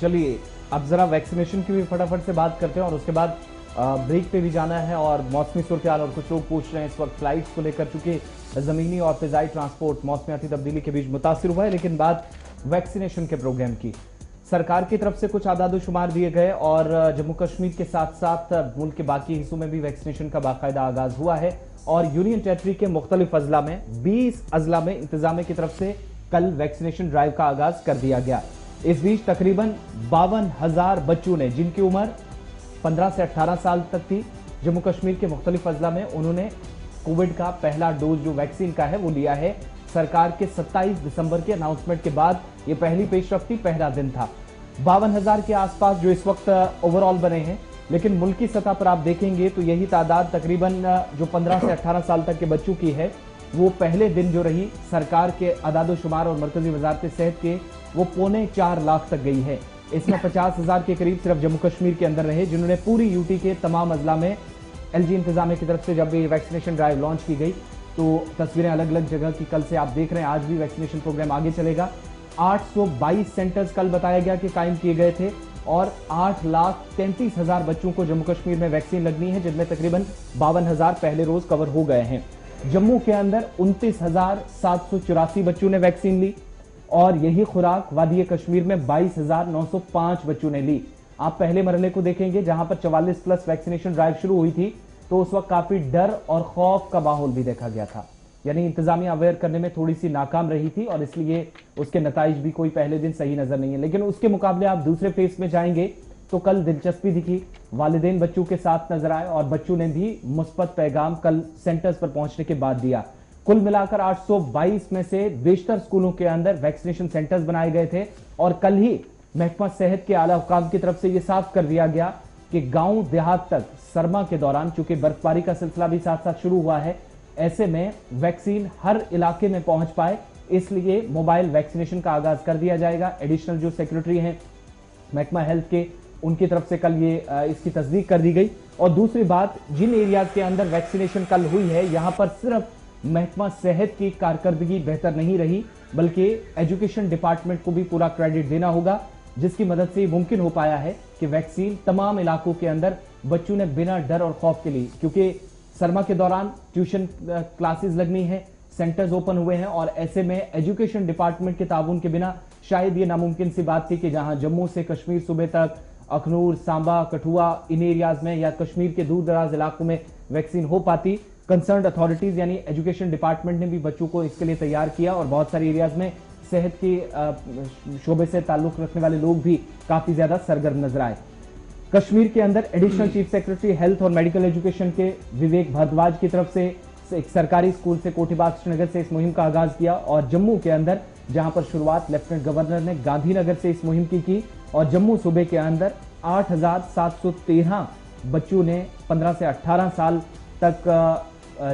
चलिए अब जरा वैक्सीनेशन की भी फटाफट से बात करते हैं और उसके बाद ब्रेक पे भी जाना है। और मौसमी सूरत और कुछ लोग पूछ रहे हैं इस वक्त फ्लाइट्स को लेकर, चूंकि जमीनी और फिजाई ट्रांसपोर्ट मौसमियाती तब्दीली के बीच मुतासिर हुआ है। लेकिन बात वैक्सीनेशन के प्रोग्राम की, सरकार की तरफ से कुछ आदाद शुमार दिए गए और जम्मू कश्मीर के साथ साथ मुल्क के बाकी हिस्सों में भी वैक्सीनेशन का बाकायदा आगाज हुआ है। और यूनियन टेरिटरी के मुख्तलिफ अजला में 20 अजला में इंतजामिया की तरफ से कल वैक्सीनेशन ड्राइव का आगाज कर दिया गया। इस बीच तकरीबन 52,000 बच्चों ने, जिनकी उम्र 15 से 18 साल तक थी, जम्मू कश्मीर के मुख्तलिफ अजला में उन्होंने कोविड का पहला डोज जो वैक्सीन का है वो लिया है। सरकार के 27 दिसंबर के अनाउंसमेंट के बाद ये पहली पेशरफ्ती पहला दिन था। 52,000 के आसपास जो इस वक्त ओवरऑल बने हैं, लेकिन मुल्की सतह पर आप देखेंगे तो यही तादाद तकरीबन जो 15 से 18 साल तक के बच्चों की है वो पहले दिन जो रही सरकार के आदाद शुमार और मरकजी वजारत सेहत के वो 3.25 लाख तक गई है। इसमें 50,000 के करीब सिर्फ जम्मू कश्मीर के अंदर रहे, जिन्होंने पूरी यूटी के तमाम अजला में एलजी इंतजामिया की तरफ से जब ये वैक्सीनेशन ड्राइव लॉन्च की गई तो तस्वीरें अलग अलग जगह की कल से आप देख रहे हैं। आज भी वैक्सीनेशन प्रोग्राम आगे चलेगा। 822 सेंटर्स कल बताया गया कि कायम किए गए थे और 8,33,000 बच्चों को जम्मू कश्मीर में वैक्सीन लगनी है, जिनमें तकरीबन 52,000 पहले रोज कवर हो गए हैं। जम्मू के अंदर 29,784 बच्चों ने वैक्सीन ली और यही खुराक वादी कश्मीर में 22,905 बच्चों ने ली। आप पहले मरहले को देखेंगे जहां पर 44 प्लस वैक्सीनेशन ड्राइव शुरू हुई थी तो उस वक्त काफी डर और खौफ का माहौल भी देखा गया था, यानी इंतजामिया अवेयर करने में थोड़ी सी नाकाम रही थी और इसलिए उसके नताइज भी कोई पहले दिन सही नजर नहीं है। लेकिन उसके मुकाबले आप दूसरे फेज में जाएंगे तो कल दिलचस्पी दिखी, वालिदैन बच्चों के साथ नजर आए और बच्चों ने भी मुस्बत पैगाम कल सेंटर्स पर पहुंचने के बाद दिया। कुल मिलाकर 822 में से बेशतर स्कूलों के अंदर वैक्सीनेशन सेंटर्स बनाए गए थे और कल ही महकमा सेहत के आला हुकाम की तरफ से यह साफ कर दिया गया कि गांव देहात तक सरमा के दौरान, चूंकि बर्फबारी का सिलसिला भी साथ साथ शुरू हुआ है, ऐसे में वैक्सीन हर इलाके में पहुंच पाए, इसलिए मोबाइल वैक्सीनेशन का आगाज कर दिया जाएगा। एडिशनल जो सेक्रेटरी हैं महकमा हेल्थ के, उनकी तरफ से कल ये इसकी तस्दीक कर दी गई। और दूसरी बात, जिन एरियाज के अंदर वैक्सीनेशन कल हुई है यहां पर सिर्फ महकमा सेहत की कारकर्दगी बेहतर नहीं रही, बल्कि एजुकेशन डिपार्टमेंट को भी पूरा क्रेडिट देना होगा, जिसकी मदद से मुमकिन हो पाया है कि वैक्सीन तमाम इलाकों के अंदर बच्चों ने बिना डर और खौफ के लिए, क्योंकि सरमा के दौरान ट्यूशन क्लासेस लगनी है, सेंटर्स ओपन हुए हैं और ऐसे में एजुकेशन डिपार्टमेंट के ताउन के बिना शायद ये नामुमकिन सी बात थी कि जहां जम्मू से कश्मीर सूबे तक, अखनूर, सांबा, कठुआ, इन एरियाज में या कश्मीर के दूर दराज इलाकों में वैक्सीन हो पाती। कंसर्न्ड अथॉरिटीज यानी एजुकेशन डिपार्टमेंट ने भी बच्चों को इसके लिए तैयार किया और बहुत सारे एरियाज में सेहत के शोबे से ताल्लुक रखने वाले लोग भी काफी ज्यादा सरगर्म नजर आए। कश्मीर के अंदर एडिशनल चीफ सेक्रेटरी हेल्थ और मेडिकल एजुकेशन के विवेक भारद्वाज की तरफ से एक सरकारी स्कूल से कोठीबाग श्रीनगर से इस मुहिम का आगाज किया और जम्मू के अंदर जहां पर शुरुआत लेफ्टिनेंट गवर्नर ने गांधीनगर से इस मुहिम की और जम्मू सूबे के अंदर 8,713 बच्चों ने 15 से 18 साल तक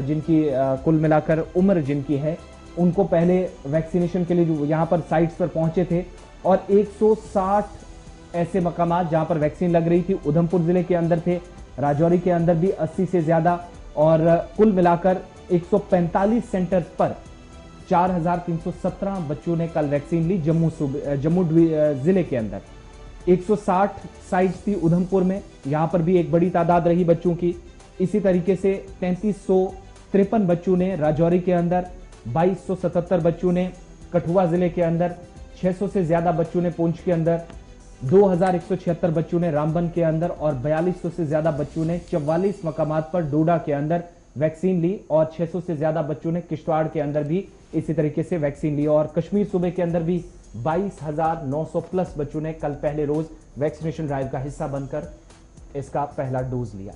जिनकी कुल मिलाकर उम्र जिनकी है उनको पहले वैक्सीनेशन के लिए जो यहां पर साइट्स पर पहुंचे थे और 160 ऐसे मकामात जहां पर वैक्सीन लग रही थी उधमपुर जिले के अंदर थे, राजौरी के अंदर भी 80 से ज्यादा और कुल मिलाकर 145 सेंटर्स पर 4,317 बच्चों ने कल वैक्सीन ली। जम्मू जिले के अंदर 160 साइट्स थी उधमपुर में, यहां पर भी एक बड़ी तादाद रही बच्चों की। इसी तरीके से 3,353 बच्चों ने राजौरी के अंदर, 2,277 बच्चों ने कठुआ जिले के अंदर, 600 से ज्यादा बच्चों ने पुंछ के अंदर, 2,176 बच्चों ने रामबन के अंदर और 4,200 से ज्यादा बच्चों ने 44 मकामात पर डोडा के अंदर वैक्सीन ली और 600 से ज्यादा बच्चों ने किश्तवाड़ के अंदर भी इसी तरीके से वैक्सीन ली। और कश्मीर सूबे के अंदर भी 22,900 प्लस बच्चों ने कल पहले रोज वैक्सीनेशन ड्राइव का हिस्सा बनकर इसका पहला डोज लिया।